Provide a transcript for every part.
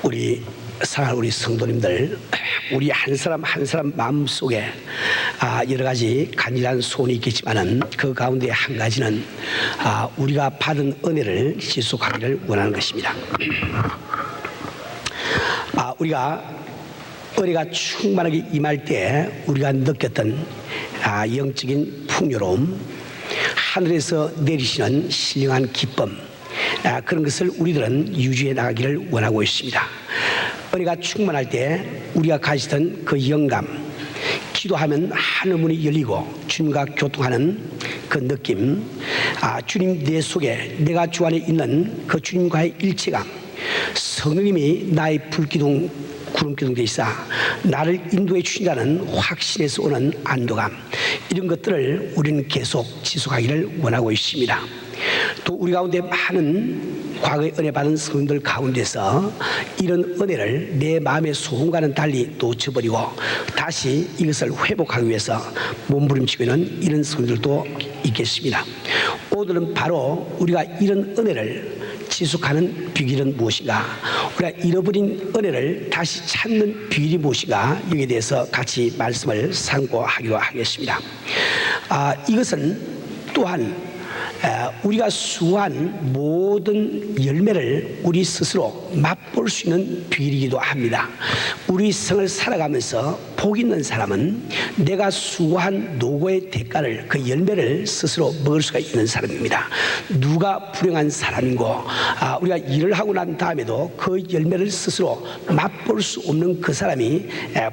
우리 사랑하는 우리 성도님들, 우리 한 사람 한 사람 마음속에 여러 가지 간절한 소원이 있겠지만은 그 가운데 한 가지는 우리가 받은 은혜를 지속하기를 원하는 것입니다. 우리가 은혜가 충만하게 임할 때 우리가 느꼈던 영적인 풍요로움, 하늘에서 내리시는 신령한 기쁨, 그런 것을 우리들은 유지해 나가기를 원하고 있습니다. 은혜가 충만할 때 우리가 가지던 그 영감, 기도하면 하늘문이 열리고 주님과 교통하는 그 느낌, 주님 내 속에, 내가 주 안에 있는 그 주님과의 일체감, 성령님이 나의 불기둥 구름기둥 돼 있어 나를 인도해 주신다는 확신에서 오는 안도감, 이런 것들을 우리는 계속 지속하기를 원하고 있습니다. 또 우리 가운데 많은 과거에 은혜 받은 성도들 가운데서 이런 은혜를 내 마음의 소원과는 달리 놓쳐버리고 다시 이것을 회복하기 위해서 몸부림치고 있는 이런 성도들도 있겠습니다. 오늘은 바로 우리가 이런 은혜를 지속하는 비결은 무엇인가, 우리가 잃어버린 은혜를 다시 찾는 비결이 무엇인가, 여기에 대해서 같이 말씀을 상고하기로 하겠습니다. 이것은 또한 우리가 수고한 모든 열매를 우리 스스로 맛볼 수 있는 비결이기도 합니다. 우리 생을 살아가면서 복 있는 사람은 내가 수고한 노고의 대가를, 그 열매를 스스로 먹을 수가 있는 사람입니다. 누가 불행한 사람이고 우리가 일을 하고 난 다음에도 그 열매를 스스로 맛볼 수 없는 그 사람이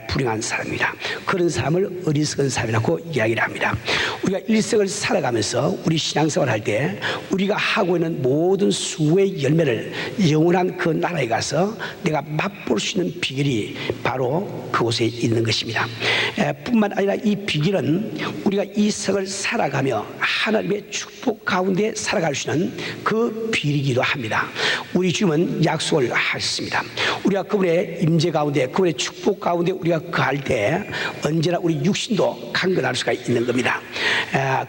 불행한 사람입니다. 그런 사람을 어리석은 사람이라고 이야기를 합니다. 우리가 일생을 살아가면서 우리 신앙생활을 할 때 우리가 하고 있는 모든 수고의 열매를 영원한 그 나라에 가서 내가 맛볼 수 있는 비결이 바로 그곳에 있는 것입니다. 뿐만 아니라 이 비결은 우리가 이 생을 살아가며 하나님의 축복 가운데 살아갈 수 있는 그 비밀이기도 합니다. 우리 주님은 약속을 하셨습니다. 우리가 그분의 임재 가운데, 그분의 축복 가운데 우리가 거할 때 언제나 우리 육신도 강건할 수가 있는 겁니다.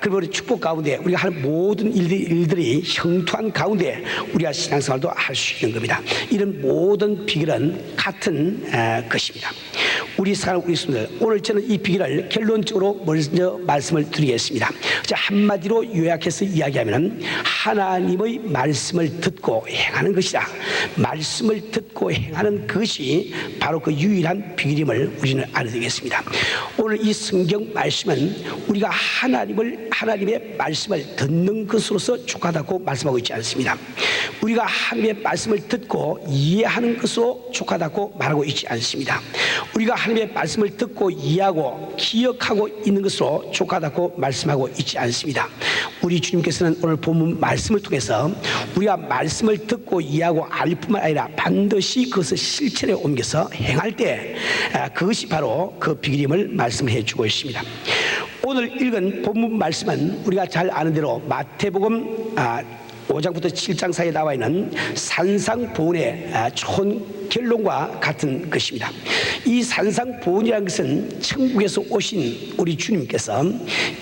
그리고 우리 축복 가운데 우리가 하는 모든 일들이 형통한 가운데 우리가 신앙생활도 할 수 있는 겁니다. 이런 모든 비결은 같은 것입니다. 우리 사랑하는 우리 성도들, 오늘 저는 이 비결을 결론적으로 먼저 말씀을 드리겠습니다. 한마디로 요약해서 이야기하면 하나님의 말씀을 듣고 행하는 것이다. 말씀을 듣고 행하는 것이 바로 그 유일한 비결임을 우리는 알아야 되겠습니다. 오늘 이 성경 말씀은 우리가 하나님의 말씀을 듣는 것으로서 족하다고 말씀하고 있지 않습니다. 우리가 하나님의 말씀을 듣고 이해하는 것으로 족하다고 말하고 있지 않습니다. 우리가 하나님의 말씀을 듣고 이해하고 기억하고 있는 것으로 족하다고 말씀하고 있지 않습니다. 우리 주님께서는 오늘 본문 말씀을 통해서 우리가 말씀을 듣고 이해하고 알 뿐만 아니라 반드시 그것을 실천에 옮겨서 행할 때 그것이 바로 그 비결임을 말씀해 주고 있습니다. 오늘 읽은 본문 말씀은 우리가 잘 아는 대로 마태복음 5장부터 7장 사이에 나와 있는 산상보훈의 결론과 같은 것입니다. 이 산상보훈이라는 것은 천국에서 오신 우리 주님께서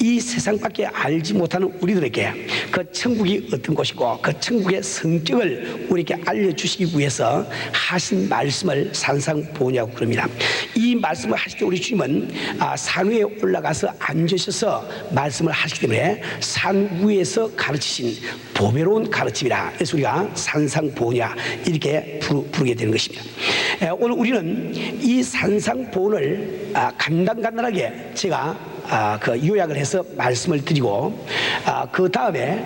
이 세상밖에 알지 못하는 우리들에게 그 천국이 어떤 곳이고 그 천국의 성격을 우리에게 알려주시기 위해서 하신 말씀을 산상보훈이라고 부릅니다. 이 말씀을 하실 때 우리 주님은 산 위에 올라가서 앉으셔서 말씀을 하시기 때문에 산 위에서 가르치신 보배로운 가르침이라, 그래서 우리가 산상보훈이라 이렇게 부르게 되는 것입니다. 오늘 우리는 이 산상보훈을 간단하게 제가 그 요약을 해서 말씀을 드리고 그 다음에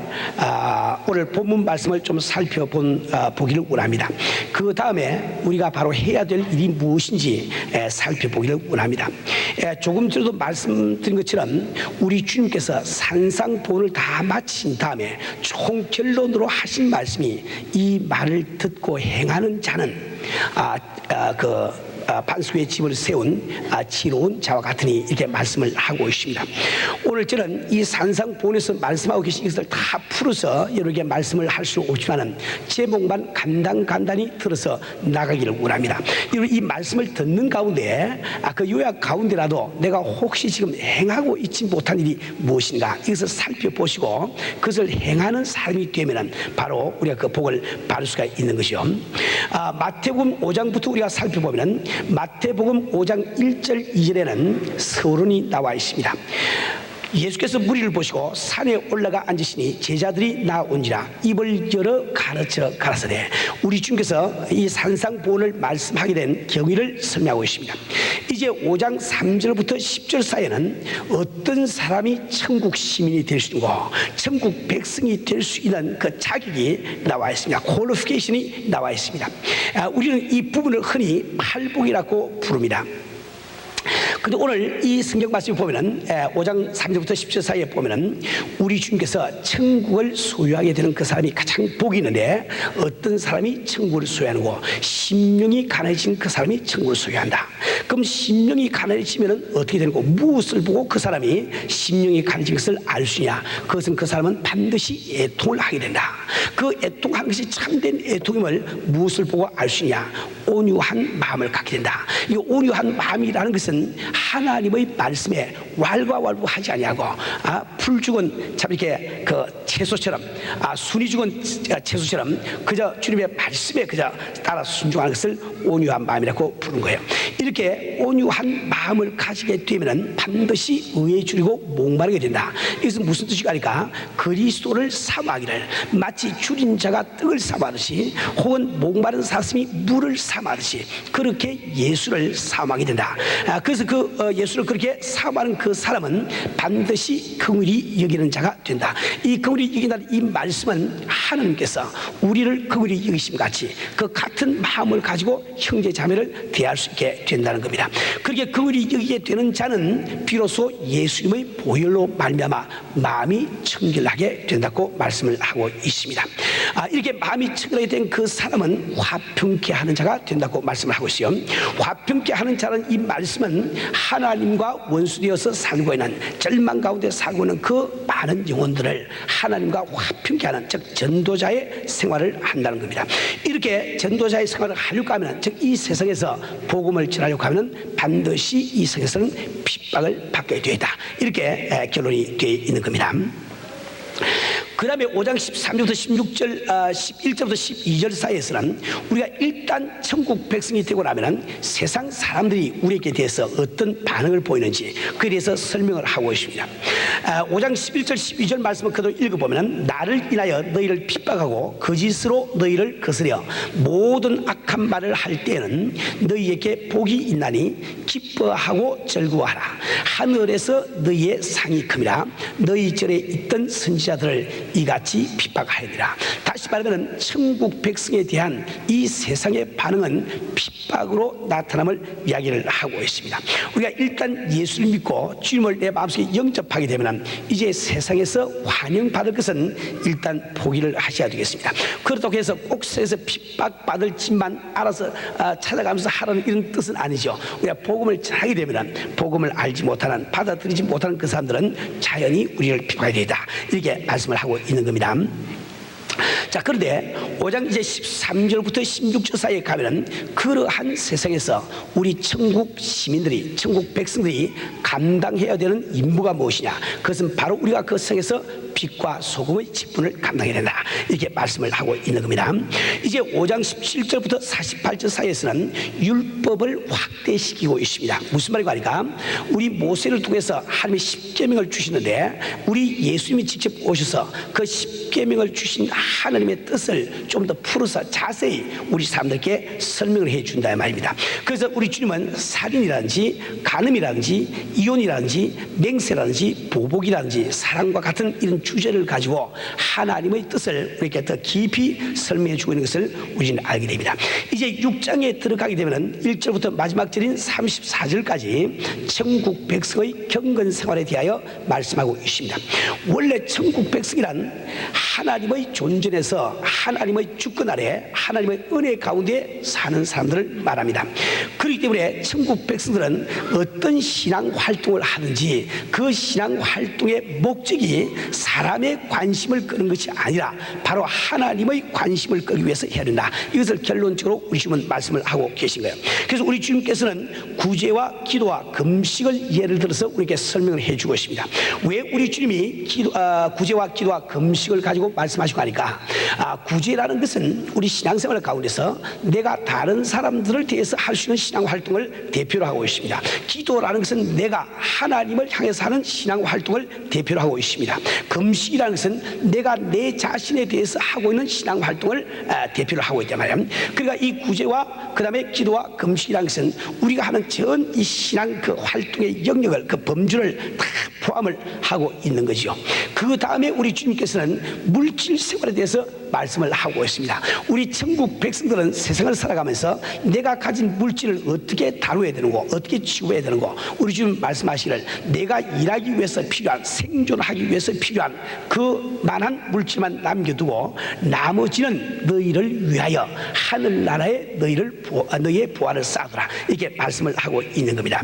오늘 본문 말씀을 좀 살펴보기를 원합니다. 그 다음에 우리가 바로 해야 될 일이 무엇인지 살펴보기를 원합니다. 조금 전에도 말씀드린 것처럼 우리 주님께서 산상보훈을 다 마친 다음에 총결론으로 하신 말씀이 이 말을 듣고 행하는 자는 반석 위에 집을 세운 지로운 자와 같으니 이렇게 말씀을 하고 있습니다. 오늘 저는 이 산상보온에서 말씀하고 계신 것을 다 풀어서 여러분에게 말씀을 할 수 없지만은 제목만 간단히 들어서 나가기를 원합니다. 이 말씀을 듣는 가운데 그 요약 가운데라도 내가 혹시 지금 행하고 있지 못한 일이 무엇인가 이것을 살펴보시고 그것을 행하는 사람이 되면은 바로 우리가 그 복을 받을 수가 있는 것이요. 마태복음 5장부터 우리가 살펴보면은 마태복음 5장 1절 2절에는 서론이 나와 있습니다. 예수께서 무리를 보시고 산에 올라가 앉으시니 제자들이 나온지라 입을 열어 가르쳐 가라사대. 우리 주님께서 이 산상보온을 말씀하게 된 경위를 설명하고 있습니다. 이제 5장 3절부터 10절 사이에는 어떤 사람이 천국 시민이 될 수 있고 천국 백성이 될 수 있는 그 자격이 나와 있습니다. 퀄리피케이션이 나와 있습니다. 우리는 이 부분을 흔히 팔복이라고 부릅니다. 근데 오늘 이 성경 말씀을 보면은 5장 3절부터 10절 사이에 보면은 우리 주님께서 천국을 소유하게 되는 그 사람이 가장 복이 있는데 어떤 사람이 천국을 소유하는고 심령이 가난해진 그 사람이 천국을 소유한다. 그럼 심령이 가난해지면은 어떻게 되는 거? 무엇을 보고 그 사람이 심령이 가난해진 것을 알 수 있냐? 그것은 그 사람은 반드시 애통을 하게 된다. 그 애통하는 것이 참된 애통임을 무엇을 보고 알 수 있냐? 온유한 마음을 갖게 된다. 이 온유한 마음이라는 것은 하나님의 말씀에 왈가왈부하지 아니하고 풀 죽은 참 이렇게 그 채소처럼 순이 죽은 채소처럼 그저 주님의 말씀에 그저 따라 순종하는 것을 온유한 마음이라고 부르는 거예요. 이렇게 온유한 마음을 가지게 되면은 반드시 의에 줄이고 목마르게 된다. 이것은 무슨 뜻이가 아니까 그리스도를 사모하기를 마치 줄인 자가 떡을 사모하듯이 혹은 목마른 사슴이 물을 사모하듯이 그렇게 예수를 사모하게 된다. 그래서 그 예수를 그렇게 사모하는 그 사람은 반드시 긍휼히 여기는 자가 된다. 이 긍휼히 여긴다는 이 말씀은 하나님께서 우리를 긍휼히 여기심 같이 그 같은 마음을 가지고 형제 자매를 대할 수 있게 된다는 겁니다. 그렇게 긍휼히 여기게 되는 자는 비로소 예수님의 보혈로 말미암아 마음이 청결하게 된다고 말씀을 하고 있습니다. 이렇게 마음이 청결하게 된 그 사람은 화평케 하는 자가 된다고 말씀을 하고 있어요. 화평케 하는 자는 이 말씀은 하나님과 원수되어서 살고 있는 절망 가운데 살고 있는 그 많은 영혼들을 하나님과 화평케 하는 즉 전도자의 생활을 한다는 겁니다. 이렇게 전도자의 생활을 하려고 하면 즉 이 세상에서 복음을 전하려고 하면 반드시 이 세상에서는 핍박을 받게 되어 있다. 이렇게 결론이 되어 있는 겁니다. 그 다음에 5장 13절부터 16절, 11절부터 12절 사이에서는 우리가 일단 천국 백성이 되고 나면 세상 사람들이 우리에게 대해서 어떤 반응을 보이는지 그에 대해서 설명을 하고 있습니다. 5장 11절, 12절 말씀을 그대로 읽어보면 나를 인하여 너희를 핍박하고 거짓으로 너희를 거스려 모든 악한 말을 할 때에는 너희에게 복이 있나니 기뻐하고 즐거워하라. 하늘에서 너희의 상이 큼이라. 너희 전에 있던 선지자들을 이같이 핍박하였느니라. 다시 말하면 천국 백성에 대한 이 세상의 반응은 핍박으로 나타남을 이야기를 하고 있습니다. 우리가 일단 예수를 믿고 주님을 내 마음속에 영접하게 되면 이제 세상에서 환영받을 것은 일단 포기를 하셔야 되겠습니다. 그렇다고 해서 꼭 세상에서 핍박받을 짓만 알아서 찾아가면서 하라는 이런 뜻은 아니죠. 우리가 복음을 전하게 되면 복음을 알지 못하는 받아들이지 못하는 그 사람들은 자연히 우리를 핍박해야 되다. 이렇게 말씀을 하고 있는 겁니다. 자, 그런데 5장 이제 13절부터 16절 사이에 가면은 그러한 세상에서 우리 천국 시민들이, 천국 백성들이 감당해야 되는 임무가 무엇이냐? 그것은 바로 우리가 그 세상에서 빛과 소금의 직분을 감당해야 된다. 이렇게 말씀을 하고 있는 겁니다. 이제 5장 17절부터 48절 사이에서는 율법을 확대시키고 있습니다. 무슨 말인가 하니까 우리 모세를 통해서 하나님의 십계명을 주시는데 우리 예수님이 직접 오셔서 그 십계명을 주신 하나님의 뜻을 좀 더 풀어서 자세히 우리 사람들께 설명을 해준다 말입니다. 그래서 우리 주님은 살인이라든지 간음이라든지 이혼이라든지 맹세라든지 보복이라든지 사랑과 같은 이런 주제를 가지고 하나님의 뜻을 우리에게 더 깊이 설명해 주고 있는 것을 우리는 알게 됩니다. 이제 6장에 들어가게 되면 1절부터 마지막 절인 34절까지 천국 백성의 경건 생활에 대하여 말씀하고 있습니다. 원래 천국 백성이란 하나님의 존전에서 하나님의 주권 아래 하나님의 은혜 가운데 사는 사람들을 말합니다. 그렇기 때문에 천국 백성들은 어떤 신앙 활동을 하든지 그 신앙 활동의 목적이 사람의 관심을 끄는 것이 아니라 바로 하나님의 관심을 끌기 위해서 해야 된다. 이것을 결론적으로 우리 주님은 말씀을 하고 계신 거예요. 그래서 우리 주님께서는 구제와 기도와 금식을 예를 들어서 우리에게 설명을 해주고 있습니다. 왜 우리 주님이 구제와 기도와 금식을 가지고 말씀하시고 하니까 구제라는 것은 우리 신앙생활 가운데서 내가 다른 사람들을 대해서 할 수 있는 신앙 활동을 대표로 하고 있습니다. 기도라는 것은 내가 하나님을 향해서 하는 신앙 활동을 대표로 하고 있습니다. 금식이라는 것은 내가 내 자신에 대해서 하고 있는 신앙 활동을 대표로 하고 있단 말이에요. 그러니까 이 구제와 그 다음에 기도와 금식이라는 것은 우리가 하는 전 이 신앙 그 활동의 영역을 그 범주를 다 포함을 하고 있는 거죠. 그 다음에 우리 주님께서는 물질 생활에 대해서 말씀을 하고 있습니다. 우리 천국 백성들은 세상을 살아가면서 내가 가진 물질을 어떻게 다루어야 되는고 어떻게 치유해야 되는고 우리 주님 말씀하시기를 내가 일하기 위해서 필요한 생존하기 위해서 필요한 그 만한 물질만 남겨두고 나머지는 너희를 위하여 하늘나라에 너희의 보화를 쌓아두라 이렇게 말씀을 하고 있는 겁니다.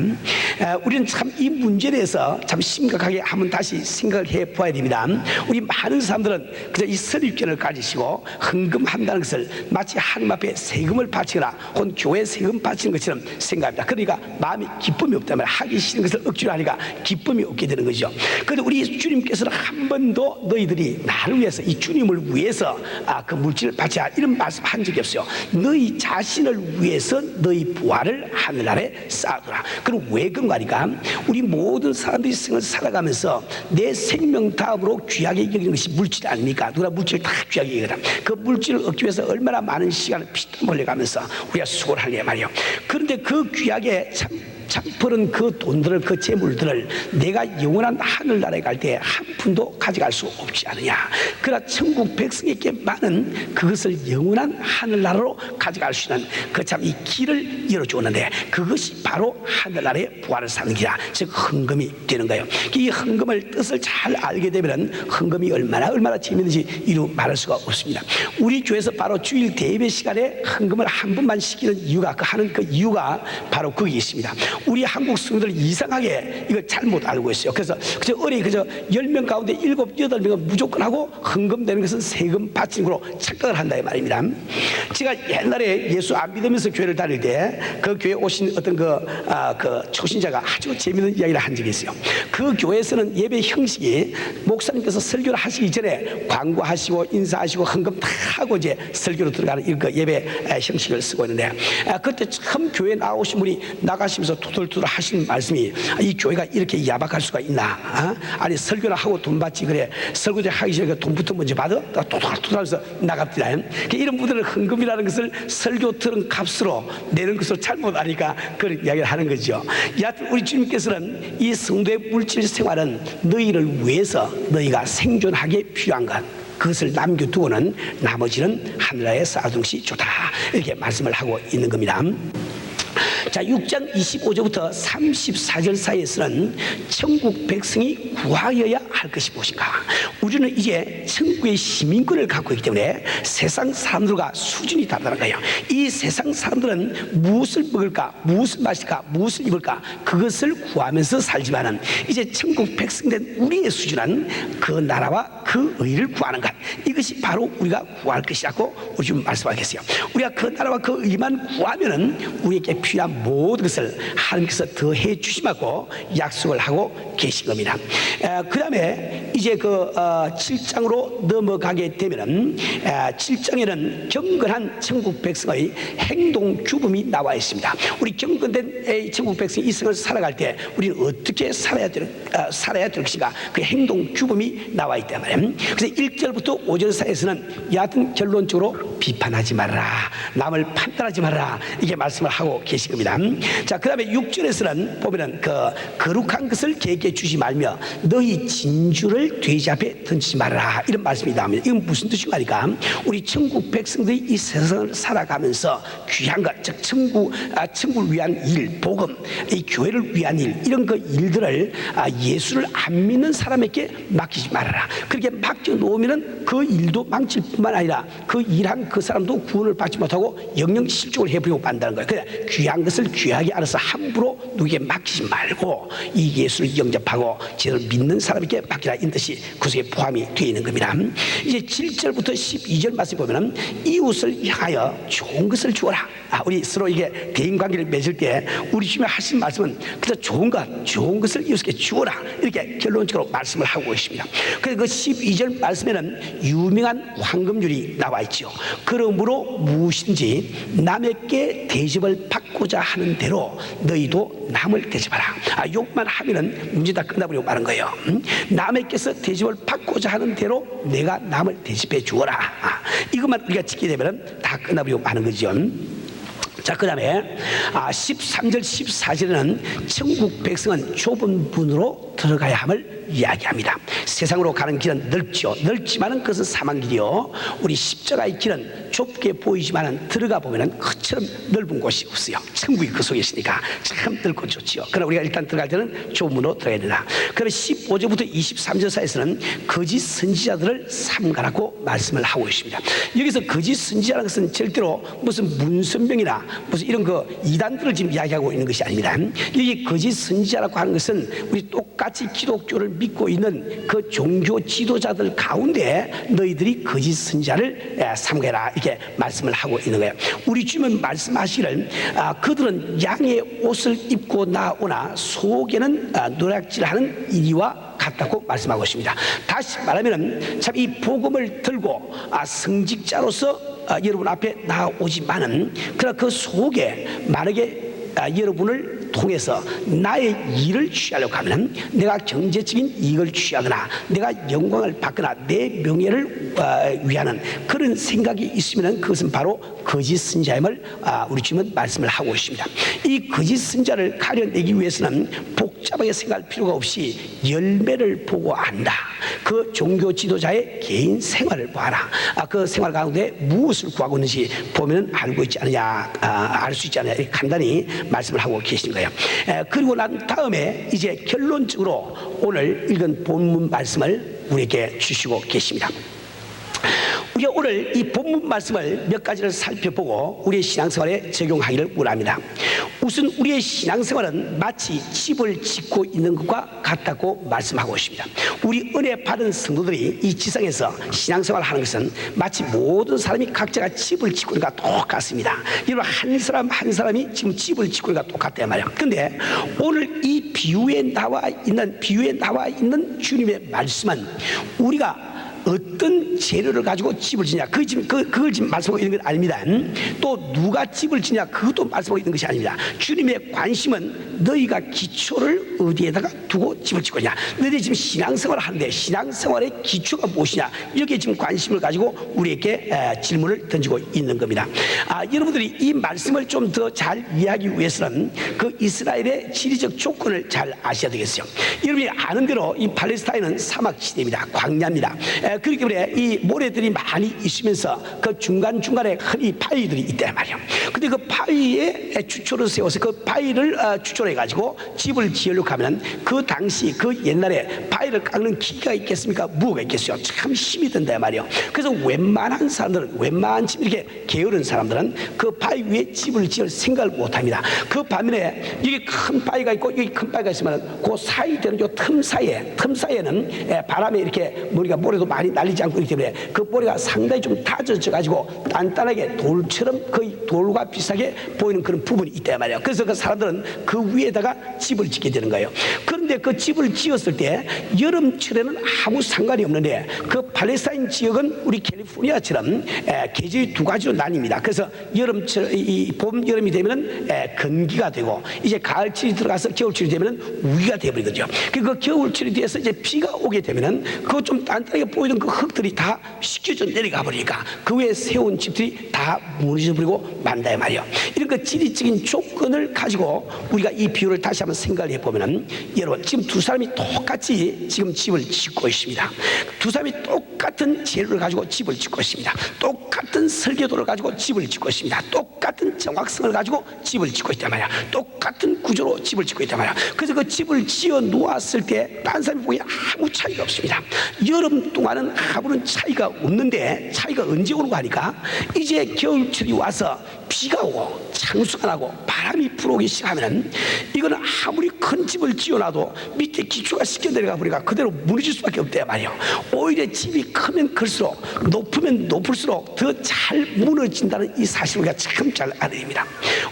우리는 참 이 문제에 대해서 참 심각하게 한번 다시 생각을 해봐야 됩니다. 우리 많은 사람들은 그저 이 선입견을 가지시고 헌금한다는 것을 마치 하나님 앞에 세금을 바치거나 혹은 교회 세금 바치는 것처럼 생각합니다. 그러니까 마음이 기쁨이 없단 말이에요. 하기 싫은 것을 억지로 하니까 기쁨이 없게 되는 거죠. 그런데 우리 주님께서는 한 번도 너희들이 나를 위해서 이 주님을 위해서 그 물질을 바치라 이런 말씀 한 적이 없어요. 너희 자신을 위해서 너희 부활을 하늘나라에 쌓아두라. 그럼 왜 그런가 하니까 우리 모든 사람들이 생을 살아가면서 내 생명 다음으로 귀하게 여기는 것이 물질 아닙니까? 누가 물질을 다 귀하게 여기다. 그 물질을 얻기 위해서 얼마나 많은 시간을 피땀 흘려가면서 우리가 수고를 하게 말이에요. 그런데 그 귀하게 참 버는 그 돈들을 그 재물들을 내가 영원한 하늘나라에 갈 때 한 푼도 가져갈 수 없지 않느냐. 그러나 천국 백성에게만은 그것을 영원한 하늘나라로 가져갈 수 있는 그 참 이 길을 열어주었는데 그것이 바로 하늘나라의 부활을 사는 길이라 즉 헌금이 되는 거예요. 이 헌금을 뜻을 잘 알게 되면 헌금이 얼마나 재미있는지 이루 말할 수가 없습니다. 우리 교회에서 바로 주일 대예배 시간에 헌금을 한 번만 시키는 이유가 하는 그 이유가 바로 거기 있습니다. 우리 한국 성도들 이상하게 이걸 잘못 알고 있어요. 그래서 어린이 10명 가운데 7, 8명은 무조건 하고 헌금되는 것은 세금 바치는 거로 착각을 한다 이 말입니다. 제가 옛날에 예수 안 믿으면서 교회를 다닐 때 그 교회에 오신 어떤 그 초신자가 아주 재미있는 이야기를 한 적이 있어요. 그 교회에서는 예배 형식이 목사님께서 설교를 하시기 전에 광고하시고 인사하시고 헌금 다 하고 이제 설교로 들어가는 이런 예배 형식을 쓰고 있는데 그때 처음 교회에 나오신 분이 나가시면서 투덜투덜 하시는 말씀이 이 교회가 이렇게 야박할 수가 있나? 아니 설교를 하고 돈 받지 그래 설교를 하기 전에 돈부터 먼저 받아? 투덜투덜하면서 나갑니다. 이런 분들은 헌금이라는 것을 설교 들은 값으로 내는 것을 잘못 아니까 그런 이야기를 하는 거죠. 여하튼 우리 주님께서는 이 성도의 물질 생활은 너희를 위해서 너희가 생존하기에 필요한 것 그것을 남겨두고는 나머지는 하늘나라에 쌓아두는 것이 좋다 이렇게 말씀을 하고 있는 겁니다. 자, 6장 25절부터 34절 사이에서는 천국 백성이 구하여야 할 것이 무엇인가? 우리는 이제 천국의 시민권을 갖고 있기 때문에 세상 사람들과 수준이 다르다는 거예요. 이 세상 사람들은 무엇을 먹을까, 무엇을 마실까, 무엇을 입을까 그것을 구하면서 살지만은 이제 천국 백성된 우리의 수준은 그 나라와 그 의를 구하는 것 이것이 바로 우리가 구할 것이라고 우리 지금 말씀하겠어요. 우리가 그 나라와 그 의만 구하면은 우리에게 필요한 모든 것을 하나님께서 더해 주시라고 약속을 하고 계신 겁니다. 그 다음에 이제 그 7장으로 넘어가게 되면은 7장에는 경건한 천국 백성의 행동 규범이 나와 있습니다. 우리 경건된 천국 백성이 이 생을 살아갈 때 우리는 어떻게 살아야 될 것인가 그 행동 규범이 나와 있단 말이에요. 그래서 1절부터 5절 사이에서는 여하튼 결론적으로 비판하지 말아라, 남을 판단하지 말아라, 이게 말씀을 하고 계신 겁니다. 자, 그 다음에 6절에서는 보면은 거룩한 것을 개에게 주지 말며 너희 진주를 돼지 앞에 던지지 말아라, 이런 말씀이 나옵니다. 이건 무슨 뜻인가 하니까 우리 천국 백성들이 이 세상을 살아가면서 귀한 것, 즉 천국을 위한 일, 복음, 이 교회를 위한 일, 이런 그 일들을 예수를 안 믿는 사람에게 맡기지 말아라. 그렇게 맡겨놓으면 그 일도 망칠 뿐만 아니라 그 일한 그 사람도 구원을 받지 못하고 영영 실족을 해버리고 만다는 거예요. 그래서 귀한 것을 귀하게 알아서 함부로 누구에게 맡기지 말고 이 예수를 영접하고 제대로 믿는 사람에게 맡기라, 이런 뜻이 그 속에 포함이 되어 있는 겁니다. 이제 7절부터 12절 말씀 보면은 이웃을 향하여 좋은 것을 주어라. 우리 서로 이게 대인관계를 맺을 때 우리 주님이 하신 말씀은 그저 좋은 것을 이웃에게 주어라, 이렇게 결론적으로 말씀을 하고 있습니다. 그래서 그 12절 말씀에는 유명한 황금률이 나와 있죠. 그러므로 무엇인지 남에게 대접을 받고자 하는 대로 너희도 남을 대접하라. 욕만 하면은 문제 다 끝나버리고 마는 거예요. 남에게서 대접을 받고자 하는 대로 내가 남을 대접해 주어라. 이것만 우리가 지키게 되면 다 끝나버리고 마는 거죠. 자, 그 다음에 13절 14절에는 천국 백성은 좁은 문으로 들어가야 함을 이야기합니다. 세상으로 가는 길은 넓지만은 그것은 사망길이요, 우리 십자가의 길은 좁게 보이지만은 들어가 보면은 그처럼 넓은 곳이 없어요. 천국이 그 속에 있으니까 참 넓고 좋지요. 그러나 우리가 일단 들어갈 때는 좁은 문으로 들어가야 된다. 그래서 15절부터 23절 사이에서는 거짓 선지자들을 삼가라고 말씀을 하고 있습니다. 여기서 거짓 선지자라는 것은 절대로 무슨 문선명이나 무슨 이런 그 이단들을 지금 이야기하고 있는 것이 아닙니다. 여기 거짓 선지자라고 하는 것은 우리 똑같이 기독교를 믿고 있는 그 종교 지도자들 가운데 너희들이 거짓 선지자를 삼가라, 이렇게 말씀을 하고 있는 거예요. 우리 주님은 말씀하시기를 그들은 양의 옷을 입고 나오나 속에는 노략질하는 이리와 같다고 말씀하고 있습니다. 다시 말하면 참 이 복음을 들고 성직자로서 여러분 앞에 나오지만은 그러나 그 속에 만약에 여러분을 통해서 나의 일을 취하려고 하면 내가 경제적인 이익을 취하거나 내가 영광을 받거나 내 명예를 위하는 그런 생각이 있으면 그것은 바로 거짓 선지자임을 우리 주님은 말씀을 하고 있습니다. 이 거짓 선지자를 가려내기 위해서는 복잡하게 생각할 필요가 없이 열매를 보고 안다. 그 종교 지도자의 개인 생활을 보아라. 그 생활 가운데 무엇을 구하고 있는지 보면 알고 있지 않느냐, 알 수 있지 않느냐, 이렇게 간단히 말씀을 하고 계시는 거예요. 그리고 난 다음에 이제 결론적으로 오늘 읽은 본문 말씀을 우리에게 주시고 계십니다. 우리가 오늘 이 본문 말씀을 몇 가지를 살펴보고 우리의 신앙생활에 적용하기를 원합니다. 우선 우리의 신앙생활은 마치 집을 짓고 있는 것과 같다고 말씀하고 있습니다. 우리 은혜 받은 성도들이 이 지상에서 신앙생활을 하는 것은 마치 모든 사람이 각자가 집을 짓고 있는 것과 똑같습니다. 여러분, 한 사람 한 사람이 지금 집을 짓고 있는 것과 똑같단 말이에요. 그런데 오늘 이 비유에 나와 있는 주님의 말씀은 우리가 어떤 재료를 가지고 집을 짓냐, 그걸 지금 말씀하고 있는 건 아닙니다. 또 누가 집을 짓냐, 그것도 말씀하고 있는 것이 아닙니다. 주님의 관심은 너희가 기초를 어디에다가 두고 집을 짓고 있냐, 너희들이 지금 신앙생활을 하는데 신앙생활의 기초가 무엇이냐, 여기에 지금 관심을 가지고 우리에게 질문을 던지고 있는 겁니다. 여러분들이 이 말씀을 좀 더 잘 이해하기 위해서는 그 이스라엘의 지리적 조건을 잘 아셔야 되겠어요. 여러분이 아는 대로 이 팔레스타인은 사막지대입니다. 광야입니다. 그렇기 때문에 이 모래들이 많이 있으면서 그 중간중간에 흔히 바위들이 있단 말이에요. 근데 그 바위에 주초를 세워서 그 바위를 주초로 해가지고 집을 지으려고 하면 그 당시 그 옛날에 바위를 깎는 기계가 있겠습니까? 무엇가 있겠어요? 참 힘이 든단 말이에요. 그래서 웬만한 사람들은, 웬만한 이렇게 게으른 사람들은 그 바위 위에 집을 지을 생각을 못 합니다. 그 반면에 여기 큰 바위가 있고 여기 큰 바위가 있으면 그 사이 되는 요 틈 사이에는 바람에 이렇게 우리가 모래도 많이 날리지 않고 있기 때문에 그 모래가 상당히 좀 다져져 가지고 단단하게 돌처럼 거의 돌과 비슷하게 보이는 그런 부분이 있단 말이에요. 그래서 그 사람들은 그 위에다가 집을 짓게 되는 거예요. 그런데 그 집을 지었을 때 여름철에는 아무 상관이 없는데 그 팔레스타인 지역은 우리 캘리포니아처럼 계절이 두 가지로 나뉩니다. 그래서 여름철, 이 봄, 여름이 되면은 건기가 되고 이제 가을철이 들어가서 겨울철이 되면은 우기가 되어버리거든요. 그 겨울철이 돼서 이제 비가 오게 되면은 그거 좀 단단하게 보이는 이런 그 흙들이 다 씻겨져 내려가 버리니까 그 위에 세운 집들이 다 무너져 버리고 만다 말이에요. 이런 그 지리적인 조건을 가지고 우리가 이 비유를 다시 한번 생각을 해보면은, 여러분 지금 두 사람이 똑같이 지금 집을 짓고 있습니다. 두 사람이 똑같은 재료를 가지고 집을 짓고 있습니다. 똑같은 설계도를 가지고 집을 짓고 있습니다. 똑같은 정확성을 가지고 집을 짓고 있단 말이야. 똑같은 구조로 집을 짓고 있단 말이야. 그래서 그 집을 지어 놓았을 때 딴 사람이 보기에 아무 차이가 없습니다. 여름 동안은 아무런 차이가 없는데, 차이가 언제 오는 거 하니까 이제 겨울철이 와서 비가 오고 창수가 나고 바람이 불어오기 시작하면 이거는 아무리 큰 집을 지어놔도 밑에 기초가 씻겨 내려가 버리니까 그대로 무너질 수밖에 없단 말이에요. 오히려 집이 크면 클수록, 높으면 높을수록 더 잘 무너진다는 이 사실을 우리가 참 잘 알아야 됩니다.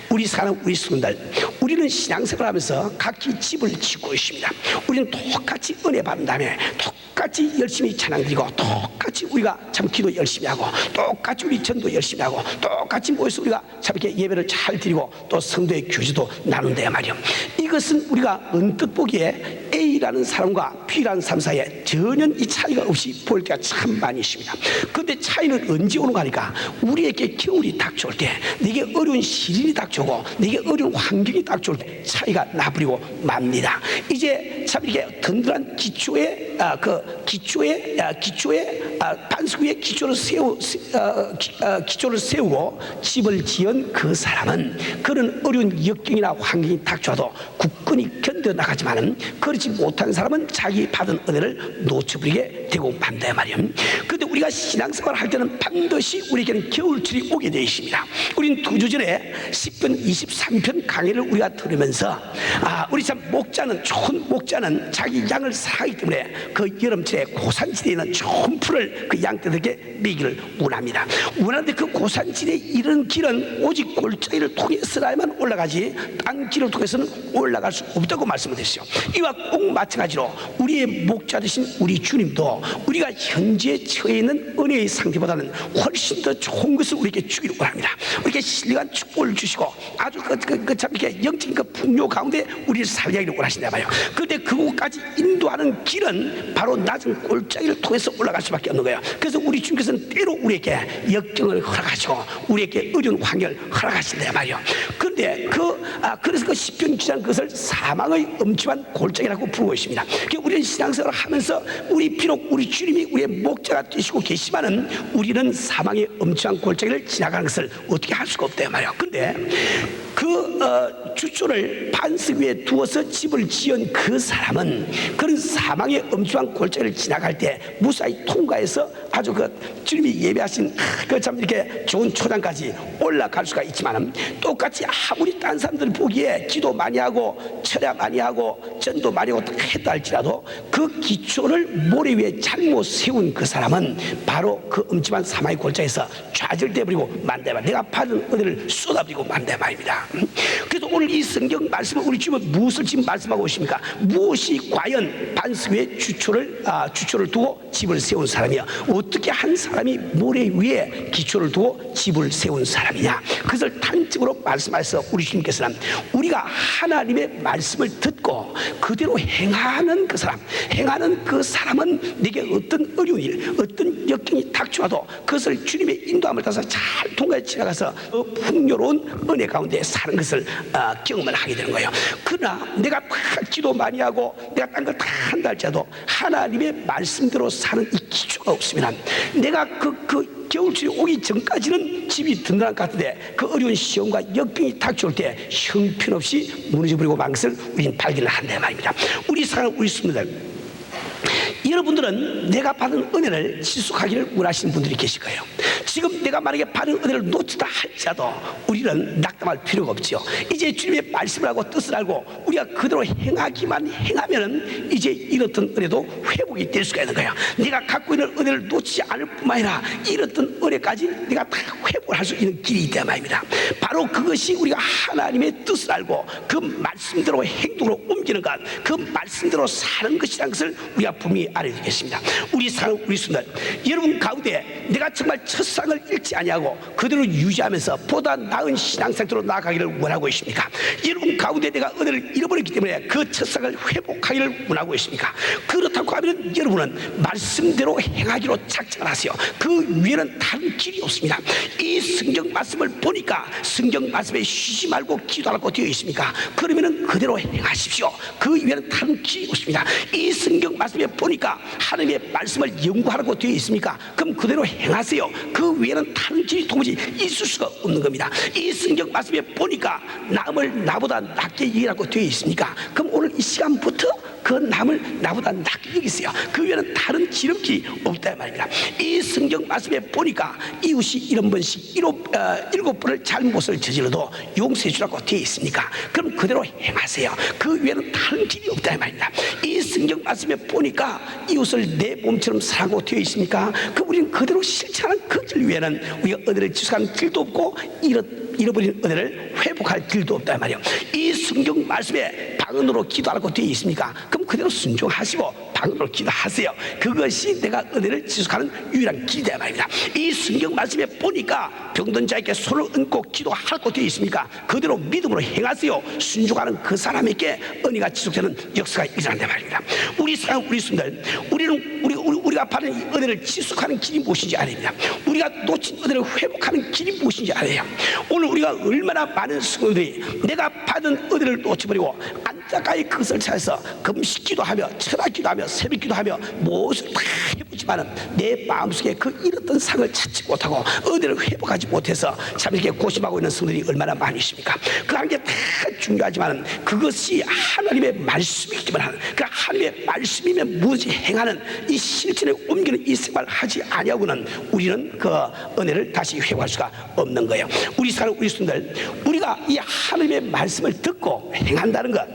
우리 사람, 우리 성도들, 우리는 신앙생활을 하면서 각기 집을 짓고 있습니다. 우리는 똑같이 은혜 받은 다음에 똑같이 열심히 찬양드리고, 똑같이 우리가 참 기도 열심히 하고, 똑같이 우리 전도 열심히 하고, 똑같이 모여서 우리가 참 이렇게 예배를 잘 드리고 또 성도의 교제도 나눈다 말이에요. 이것은 우리가 언뜻 보기에 A라는 사람과 B라는 사람 사이에 전혀 이 차이가 없이 보일 때가 참 많이 있습니다. 그런데 차이는 언제 오는가 하니까, 우리에게 겨울이 닥쳐올 때, 내게 어려운 시련이 닥쳐오고 내게 어려운 환경이 닥쳐올 때 차이가 나버리고 맙니다. 이제 참 이렇게 든든한 기초의 반석 위에 기초를 세우고 집을 지은 그 사람은 그런 어려운 역경이나 환경이 닥쳐도 굳건히 견뎌나가지만은, 그렇지 못한 사람은 자기 받은 은혜를 놓쳐버리게 되고 만다 말이에요. 그런데 우리가 신앙생활을 할 때는 반드시 우리에게는 겨울철이 오게 되어 있습니다. 우리는 두 주 전에 10편 23편 강의를 우리가 들으면서, 우리 참 좋은 목자는 자기 양을 사랑하기 때문에 그 여름철에 고산지대에 있는 좋은 풀을 그 양떼들에게 먹이를 원합니다. 원하는데 그 고산지대에 이른 길은 오직 골짜기를 통해서라야만 올라가지 땅길을 통해서는 올라갈 수 없다고 말씀을 드렸어요. 이와 꼭 마찬가지로 우리의 목자 되신 우리 주님도 우리가 현재 처해 있는 은혜의 상태보다는 훨씬 더 좋은 것을 우리에게 주기를 원합니다. 우리에게 신령한 축복을 주시고 아주 참 이렇게 영적인 그 풍요 가운데 우리를 살게 하기를 원하신다 말이에요. 그런데 그곳까지 인도하는 길은 바로 낮은 골짜기를 통해서 올라갈 수밖에 없는 거예요. 그래서 우리 주님께서는 때로 우리에게 역경을 허락하시고 우리에게 어려운 환경을 허락하신다 말이에요. 그런데 그래서 그 시편 기자는 그것을 사망의 엄침한 골짜기라고 부르고 있습니다. 우리는 신앙생활을 하면서 비록 우리 주님이 우리의 목자가 되시고 계시지만은 우리는 사망의 엄침한 골짜기를 지나가는 것을 어떻게 할 수가 없다 말이에요. 그런데 주초를 반석 위에 두어서 집을 지은 그 사람은 그런 사망의 엄중한 골짜기를 지나갈 때 무사히 통과해서 아주 주님이 예배하신 참 이렇게 좋은 초장까지 올라갈 수가 있지만, 똑같이 아무리 딴 사람들 보기에 기도 많이 하고 철야 많이 하고 전도 많이 하고 했다 할지라도 그 기초를 모래 위에 잘못 세운 그 사람은 바로 그 엄침한 사망의 골짜기에서 좌절돼 버리고 만다 말, 내가 받은 은혜를 쏟아버리고 만다 말입니다. 그래서 오늘 이 성경 말씀은 우리 주님은 무엇을 지금 말씀하고 있습니까? 무엇이 과연 반석 위에 주초를 두고 집을 세운 사람이야? 어떻게 한 사람이 모래 위에 기초를 두고 집을 세운 사람이냐? 그것을 단적으로 말씀하셔서 우리 주님께서는 우리가 하나님의 말씀을 듣고 그대로 행하는 그 사람은 내게 어떤 어려운 일, 어떤 역경이 닥쳐와도 그것을 주님의 인도함을 따라서 잘 통과해 지나가서 그 풍요로운 은혜 가운데 사는 것을 경험을 하게 되는 거예요. 그러나 내가 기도 많이 하고 내가 딴 걸 다 한다 할지라도 하나님의 말씀대로 사는 이 기초가 없으면 내가 그 겨울철이 오기 전까지는 집이 든든한 것 같은데 그 어려운 시험과 역경이 닥쳐올 때 형편없이 무너져버리고 만 것을 우리는 발견을 한다 말입니다. 우리 사랑하는 우리 성도들, 여러분들은 내가 받은 은혜를 지속하기를 원하시는 분들이 계실 거예요. 지금 내가 만약에 받은 은혜를 놓치다 할지라도 우리는 낙담할 필요가 없죠. 이제 주님의 말씀을 하고 뜻을 알고 우리가 그대로 행하면은 이제 잃었던 은혜도 회복이 될 수가 있는 거예요. 내가 갖고 있는 은혜를 놓치지 않을 뿐만 아니라 잃었던 은혜까지 내가 다 회복을 할 수 있는 길이 있단 말입니다. 바로 그것이 우리가 하나님의 뜻을 알고 그 말씀대로 행동으로 옮기는 것, 그 말씀대로 사는 것이라는 것을 우리가 분명히 알려드리겠습니다. 우리 사랑하는 우리 순들, 여러분 가운데 내가 정말 첫사랑을 잃지 아니하고 그대로 유지하면서 보다 나은 신앙 상태로 나아가기를 원하고 있습니까? 여러분 가운데 내가 은혜를 잃어버렸기 때문에 그 첫사랑을 회복하기를 원하고 있습니까? 그렇다고 하면 여러분은 말씀대로 행하기로 작정을 하세요. 그 위에는 다른 길이 없습니다. 이 성경 말씀을 보니까 성경 말씀에 쉬지 말고 기도하라고 되어 있습니까? 그러면은 그대로 행하십시오. 그 위에는 다른 길이 없습니다. 이 성경 말씀에 보니까 하나님의 말씀을 연구하라고 되어 있습니까? 그럼 그대로 행하세요. 그 위에는 다른 길이 도무지 있을 수가 없는 겁니다. 이 성경 말씀에 보니까 남을 나보다 낮게 여기라고 되어 있습니까? 그럼 오늘 이 시간부터 그 남을 나보다 낮게 여기세요. 그 위에는 다른 지름길이 없다 말입니다. 이 성경 말씀에 보니까 이웃이 7번씩 7번을 잘못을 저질러도 용서해 주라고 되어 있습니까? 그럼 그대로 행하세요. 그 위에는 다른 길이 없다 말입니다. 이 성경 말씀에 보니까 이웃을 내 몸처럼 사랑하고 되어 있습니까? 그럼 우리는 그대로 실천하는 그 길 위에는 우리가 은혜를 지속하는 길도 없고 잃어버린 은혜를 회복할 길도 없다 말이에요. 이 성경 말씀에 방언으로 기도하라고 되어 있습니까? 그럼 그대로 순종하시고 방언으로 기도하세요. 그것이 내가 은혜를 지속하는 유일한 길이다 말입니다. 이 성경 말씀에 보니까 병든 자에게 손을 얹고 기도하라고 되어 있습니까? 그대로 믿음으로 행하세요. 순종하는 그 사람에게 은혜가 지속되는 역사가 일어난다 말입니다. 우리 사랑 우리 순들, 우리가 받은 이 은혜를 지속하는 길이 무엇인지 알아야 우리가 놓친 은혜를 회복하는 길이 무엇인지 알아야 오늘 우리가 얼마나 많은 성도들이 내가 받은 은혜를 놓쳐버리고 안타까이 그것을 찾아서 금식기도 하며 철학기도 하며 새벽기도 하며 무엇을 다 해보지만은 내 마음속에 그 잃었던 상을 찾지 못하고 은혜를 회복하지 못해서 참 이렇게 고심하고 있는 성도들이 얼마나 많으십니까? 그 한 게 다 중요하지만은 그것이 하나님의 말씀이기 때문에 그 하나님의 말씀이면 무엇이 행하는 이 실천에 옮기는 이 생활을 하지 아니하고는 우리는 그 은혜를 다시 회복할 수가 없는 거예요. 우리 사랑 우리 순들, 우리가 이 하나님의 말씀을 듣고 행한다는 것,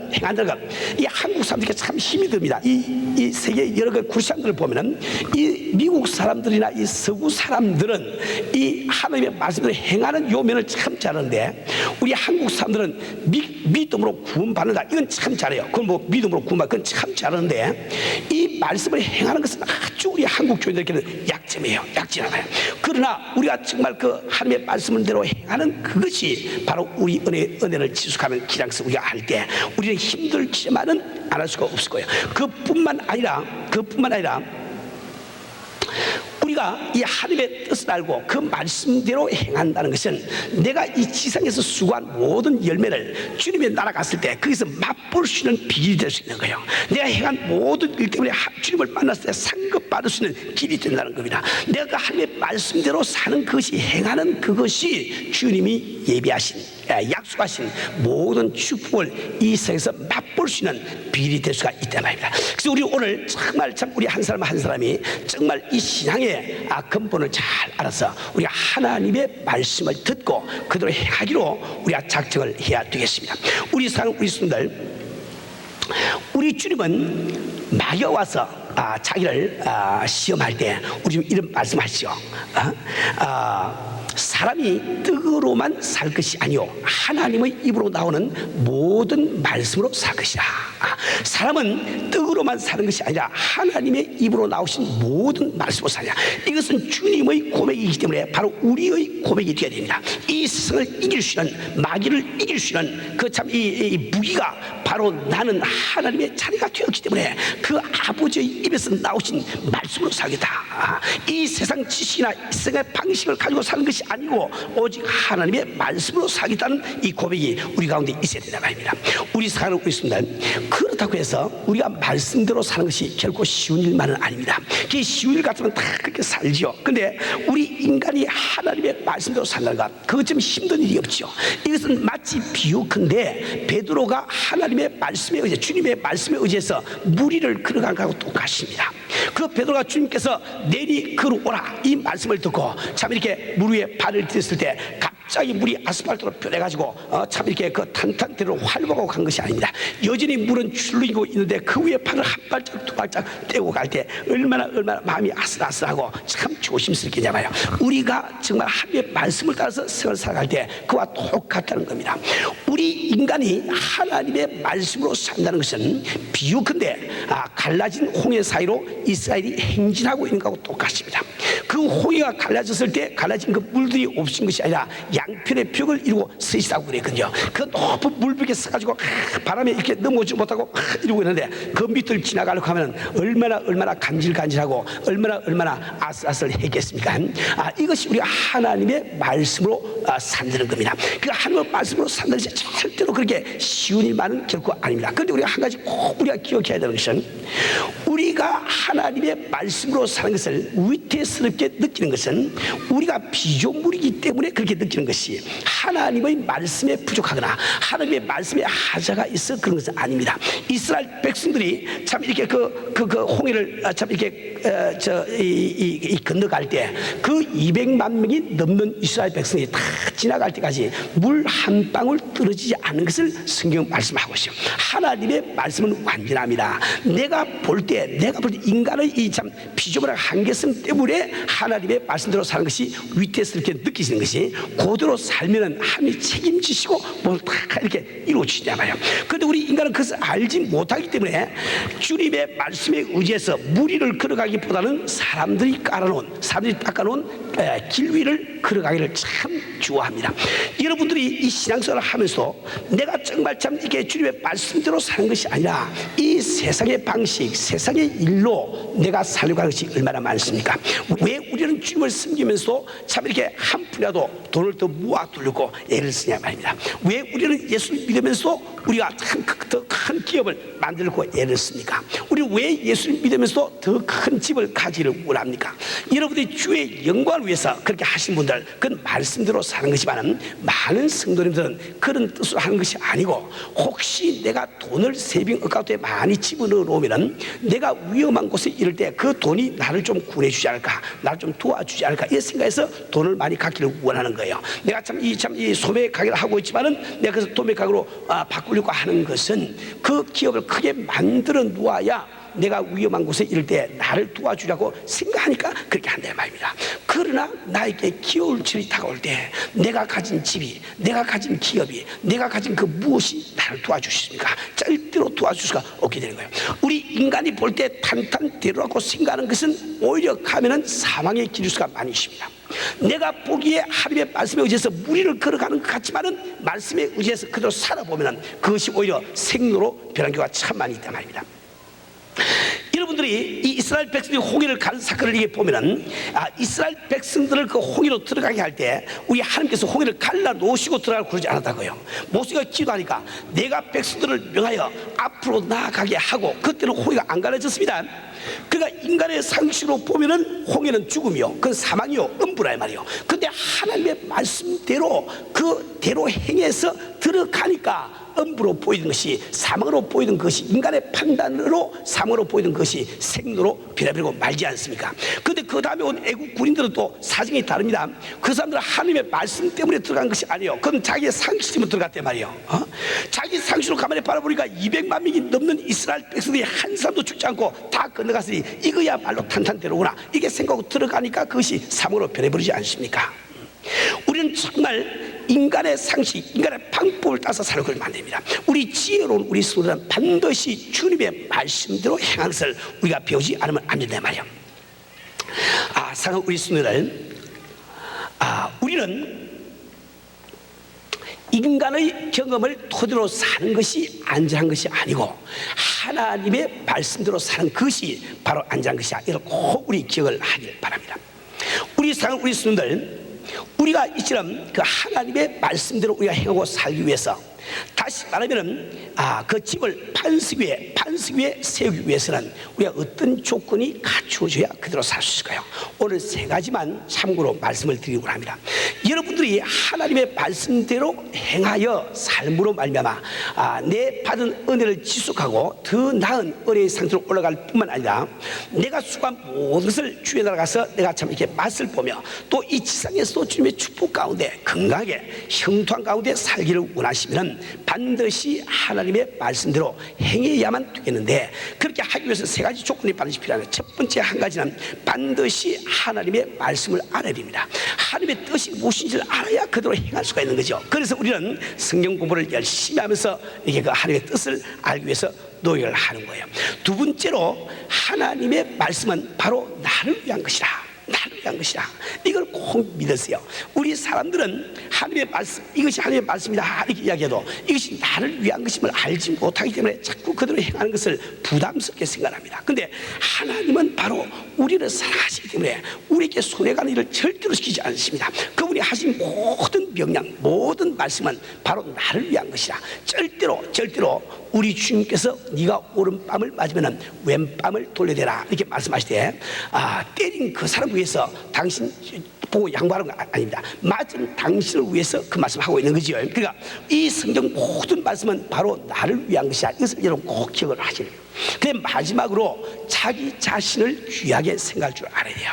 이 한국 사람들에게 참 힘이 듭니다. 이 세계 여러 그 크리스천들을 보면은 이 미국 사람들이나 이 서구 사람들은 이 하나님의 말씀을 행하는 요면을 참 잘하는데 우리 한국 사람들은 믿음으로 구원받는다. 이건 참 잘해요. 그건 뭐 믿음으로 구원받는 건 참 잘하는데 이 말씀을 행하는 것은 아주 우리 한국 교인들에게는 약점이에요. 약점이에요. 그러나 우리가 정말 그 하나님의 말씀대로 행하는 그것이 바로 우리 은혜를 지속하는 기량서 우리가 할 때 우리는 힘들지만은 안 할 수가 없을 거예요. 그뿐만 아니라 우리가 이 하나님의 뜻을 알고 그 말씀대로 행한다는 것은 내가 이 지상에서 수고한 모든 열매를 주님의 나라 갔을 때 거기서 맛볼 수 있는 비결이 될 수 있는 거예요. 내가 행한 모든 일 때문에 주님을 만났을 때 상급받을 수 있는 길이 된다는 겁니다. 내가 그 하나님의 말씀대로 사는 것이 행하는 그것이 주님이 예비하신 약속하신 모든 축복을 이 세상에서 맛볼 수 있는 비밀이 될 수가 있단 말입니다. 그래서 우리 오늘 정말 참 우리 한 사람 한 사람이 정말 이 신앙의 근본을 잘 알아서 우리가 하나님의 말씀을 듣고 그대로 행하기로 우리가 작정을 해야 되겠습니다. 우리 사랑 우리 순들, 우리 주님은 마귀가 와서 자기를 시험할 때 우리 좀 이런 말씀하시죠. 사람이 떡으로만 살 것이 아니요 하나님의 입으로 나오는 모든 말씀으로 살 것이다. 사람은 떡으로만 사는 것이 아니라 하나님의 입으로 나오신 모든 말씀으로 사냐. 이것은 주님의 고백이기 때문에 바로 우리의 고백이 되어야 됩니다. 이 세상을 이길 수 있는, 마귀를 이길 수 있는 그 참 이 무기가 바로 나는 하나님의 자리가 되었기 때문에 그 아버지의 입에서 나오신 말씀으로 살겠다. 이 세상 지식이나 이 세상의 방식을 가지고 사는 것이 아니고 오직 하나님의 말씀으로 살겠다는 이 고백이 우리 가운데 있어야 된다 말입니다. 우리 사는 우리 순간 그렇다고 해서 우리가 말씀대로 사는 것이 결코 쉬운 일만은 아닙니다. 그게 쉬운 일 같으면 다 그렇게 살지요. 근데 우리 인간이 하나님의 말씀대로 산다는 것, 그것 좀 힘든 일이 없죠. 이것은 마치 비유컨대 베드로가 하나님의 말씀에 의해, 주님의 말씀에 의해서 무리를 걸어간 것하고 똑같습니다. 그 베드로가 주님께서 내리 걸어오라 이 말씀을 듣고 참 이렇게 물 위에 발을 들였을 때 갑자기 물이 아스팔트로 변해가지고 참 이렇게 그 탄탄대로 활보하고 간 것이 아닙니다. 여전히 물은 출렁이고 있는데 그 위에 팔을 한 발짝 두 발짝 떼고 갈 때 얼마나 마음이 아슬아슬하고 참 조심스럽겠냐 말이야. 우리가 정말 하나님의 말씀을 따라서 생활을 살아갈 때 그와 똑같다는 겁니다. 우리 인간이 하나님의 말씀으로 산다는 것은 비유컨대 갈라진 홍해 사이로 이스라엘이 행진하고 있는 것하고 똑같습니다. 그 홍해가 갈라졌을 때 갈라진 그 물들이 없은 것이 아니라 양편의 벽을 이루고 서 있다고 그랬거든요. 그 높은 물벽에 서가지고 바람에 이렇게 넘어오지 못하고 이러고 있는데 그 밑을 지나가려고 하면 얼마나 간질간질하고 얼마나 아슬아슬했겠습니까? 이것이 우리가 하나님의 말씀으로 산다는 겁니다. 그 하나님의 말씀으로 산다는 것이 절대로 그렇게 쉬운 일만은 결코 아닙니다. 그런데 우리가 한 가지 꼭 우리가 기억해야 되는 것은 우리가 하나님의 말씀으로 사는 것을 위태스럽게 느끼는 것은 우리가 피조물이기 때문에 그렇게 느끼는 것이 하나님의 말씀에 부족하거나 하나님의 말씀에 하자가 있어 그런 것은 아닙니다. 이스라엘 백성들이 참 이렇게 그 홍해를 참 이렇게 건너갈 때 그 200만 명이 넘는 이스라엘 백성이 다 지나갈 때까지 물 한 방울 떨어지지 않는 것을 성경 말씀하고 있어요. 하나님의 말씀은 완전합니다. 내가 볼 때 인간의 이 참 피조물의 한계성 때문에 하나님의 말씀대로 사는 것이 위태스럽게 느끼시는 것이 그대로 살면은 하나님이 책임지시고 뭘 다 이렇게 이루어지냐 말이에요. 그런데 우리 인간은 그것을 알지 못하기 때문에 주님의 말씀에 의지해서 무리를 걸어가기보다는 사람들이 닦아놓은 길 위를 걸어가기를 참 좋아합니다. 여러분들이 이 신앙생활을 하면서 내가 정말 참 이게 주님의 말씀대로 사는 것이 아니라 이 세상의 방식, 세상의 일로 내가 살려고 하는 것이 얼마나 많습니까? 왜 우리는 주님을 섬기면서 참 이렇게 한 푼이라도 돈을 더 모아두려고 애를 쓰냐 말입니다. 왜 우리는 예수를 믿으면서 우리가 더 큰 기업을 만들고 애를 씁니까? 우리는 왜 예수를 믿으면서 더 큰 집을 가지를 원합니까? 여러분들이 주의 영광을 위해서 그렇게 하신 분들 그건 말씀대로 사는 것이지만 많은 성도님들은 그런 뜻으로 하는 것이 아니고 혹시 내가 돈을 세빙 어카운트에 많이 집어넣어 놓으면 내가 위험한 곳에 이를 때 그 돈이 나를 좀 구해주지 않을까, 나를 좀 도와주지 않을까 이 생각에서 돈을 많이 갖기를 원하는 거예요. 내가 참 이 소매 가게를 하고 있지만은 내가 그래서 도매 가게로 바꾸려고 하는 것은 그 기업을 크게 만들어 놓아야 내가 위험한 곳에 이를 때 나를 도와주려고 생각하니까 그렇게 한다 말입니다. 그러나 나에게 겨울철이 다가올 때 내가 가진 집이, 내가 가진 기업이, 내가 가진 그 무엇이 나를 도와주십니까? 절대로 도와줄 수가 없게 되는 거예요. 우리 인간이 볼 때 탄탄대로라고 생각하는 것은 오히려 가면은 사망의 기류수가 많이 있습니다. 내가 보기에 하나님의 말씀에 의지해서 무리를 걸어가는 것 같지만은 말씀에 의지해서 그대로 살아보면은 그것이 오히려 생로로 변한 경우가 참 많이 있단 말입니다. 여러분들이 이 이스라엘 백성들이 홍해를 가는 사건을 이게 보면은 이스라엘 백성들을 그 홍해로 들어가게 할 때 우리 하나님께서 홍해를 갈라 놓으시고 들어가라고 그러지 않았다고요. 모세가 기도하니까 내가 백성들을 명하여 앞으로 나아가게 하고 그때는 홍해가 안 갈라졌습니다. 그러니까 인간의 상식으로 보면은 홍해는 죽음이요, 그건 사망이요, 음부라 말이요. 근데 하나님의 말씀대로 그대로 행해서 들어가니까 음부로 보이는 것이 사망으로 보이는 것이 인간의 판단으로 사망으로 보이는 것이 생로로 변해버리고 말지 않습니까? 그런데 그 다음에 온 애국 군인들은 또 사정이 다릅니다. 그 사람들은 하나님의 말씀 때문에 들어간 것이 아니에요. 그건 자기의 상식 때문에 들어갔단 말이에요. 자기 상식으로 가만히 바라보니까 200만 명이 넘는 이스라엘 백성들이 한 사람도 죽지 않고 다 건너갔으니 이거야말로 탄탄대로구나 이게 생각하고 들어가니까 그것이 사망으로 변해버리지 않습니까? 우리는 정말 인간의 상식, 인간의 방법을 따라서 살고 만듭니다. 우리 지혜로운 우리 성도들은 반드시 주님의 말씀대로 행하는 것을 우리가 배우지 않으면 안 된단 말이에요. 사랑하는 우리 성도들, 우리는 인간의 경험을 토대로 사는 것이 안전한 것이 아니고 하나님의 말씀대로 사는 것이 바로 안전한 것이야. 이걸 꼭 우리 기억을 하길 바랍니다. 우리 사랑하는 우리 성도들, 우리가 이처럼 그 하나님의 말씀대로 우리가 행하고 살기 위해서 다시 말하면은 그 집을 반석 위에 세우기 위해서는 우리가 어떤 조건이 갖추어져야 그대로 살 수 있을까요? 오늘 세 가지만 참고로 말씀을 드리려고 합니다. 여러분 여러분들이 하나님의 말씀대로 행하여 삶으로 말미암아 내 받은 은혜를 지속하고 더 나은 은혜의 상태로 올라갈 뿐만 아니라 내가 수고한 모든 것을 주에 나가서 내가 참 이렇게 맛을 보며 또 이 지상에서도 주님의 축복 가운데 건강하게 형통한 가운데 살기를 원하시면 반드시 하나님의 말씀대로 행해야만 되겠는데, 그렇게 하기 위해서 세 가지 조건이 반드시 필요합니다. 첫 번째 한 가지는 반드시 하나님의 말씀을 알아야 됩니다. 하나님의 뜻이 무엇인지를 알아야 그대로 행할 수가 있는 거죠. 그래서 우리는 성경 공부를 열심히 하면서 이게 그 하나님의 뜻을 알기 위해서 노력을 하는 거예요. 두 번째로 하나님의 말씀은 바로 나를 위한 것이라. 나를 위한 것이라. 이걸 꼭 믿으세요. 우리 사람들은 하나님의 말씀, 이것이 하나님의 말씀이다 이렇게 이야기해도 이것이 나를 위한 것임을 알지 못하기 때문에 자꾸 그대로 행하는 것을 부담스럽게 생각합니다. 근데 하나님은 바로 우리를 사랑하시기 때문에 우리에게 손해가는 일을 절대로 시키지 않습니다. 그분이 하신 모든 명령, 모든 말씀은 바로 나를 위한 것이라. 절대로 우리 주님께서 네가 오른밤을 맞으면 왼밤을 돌려대라 이렇게 말씀하시되, 때린 그 사람 위해서 당신 보고 양보하는 거 아닙니다. 맞은 당신을 위해서 그 말씀하고 있는 거죠. 그러니까 이 성경 모든 말씀은 바로 나를 위한 것이야. 이것을 여러분 꼭 기억을 하시는 거예요. 그다음 마지막으로 자기 자신을 귀하게 생각할 줄 알아야 돼요.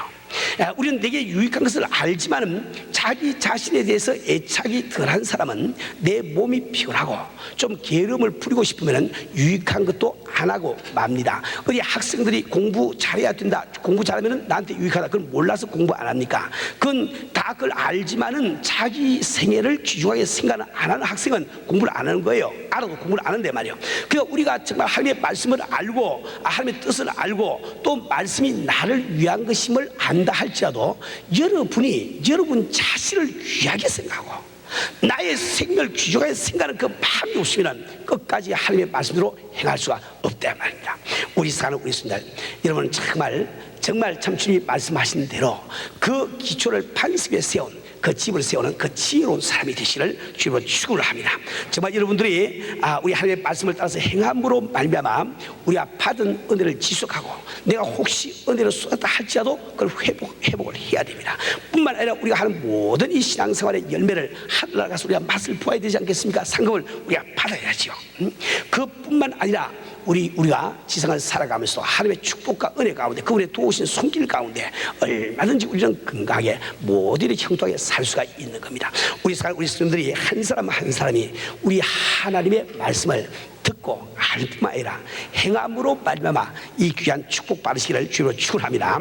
우리는 내게 유익한 것을 알지만은 자기 자신에 대해서 애착이 덜한 사람은 내 몸이 피곤하고 좀 게으름을 부리고 싶으면 유익한 것도 안 하고 맙니다. 어디 학생들이 공부 잘해야 된다, 공부 잘하면 나한테 유익하다, 그걸 몰라서 공부 안 합니까? 그건 다 그걸 알지만은 자기 생애를 귀중하게 생각 안 하는 학생은 공부를 안 하는 거예요. 알아도 공부를 안 하는데 말이에요. 그러니까 우리가 정말 하나님의 말씀을 알고 하나님의 뜻을 알고 또 말씀이 나를 위한 것임을 안다 할지라도 여러분 자신을 귀하게 생각하고 나의 생명을 귀중하게 생각하는 그 마음이 없으면 끝까지 하나님의 말씀대로 행할 수가 없다 말입니다. 우리 사는 우리 순간 여러분 정말 참 주님이 말씀하신 대로 그 기초를 반석에 세운 그 집을 세우는 그 지혜로운 사람이 되시기를 주님으로 축원을 합니다. 정말 여러분들이 우리 하나님의 말씀을 따라서 행함으로 말미암아 우리가 받은 은혜를 지속하고 내가 혹시 은혜를 쏟았다 할지라도 그걸 회복을 해야 됩니다. 뿐만 아니라 우리가 하는 모든 이 신앙생활의 열매를 하늘나라 가서 우리가 맛을 보아야 되지 않겠습니까? 상급을 우리가 받아야지요. 그뿐만 아니라 우리가 지상을 살아가면서 하나님의 축복과 은혜 가운데 그분의 도우신 손길 가운데 얼마든지 우리는 건강하게 모든 형통하게 살 수가 있는 겁니다. 우리 스님들이 한 사람 한 사람이 우리 하나님의 말씀을 듣고 알 뿐만 아니라 행함으로 말미암아 이 귀한 축복 받으시기를 주로 축원합니다.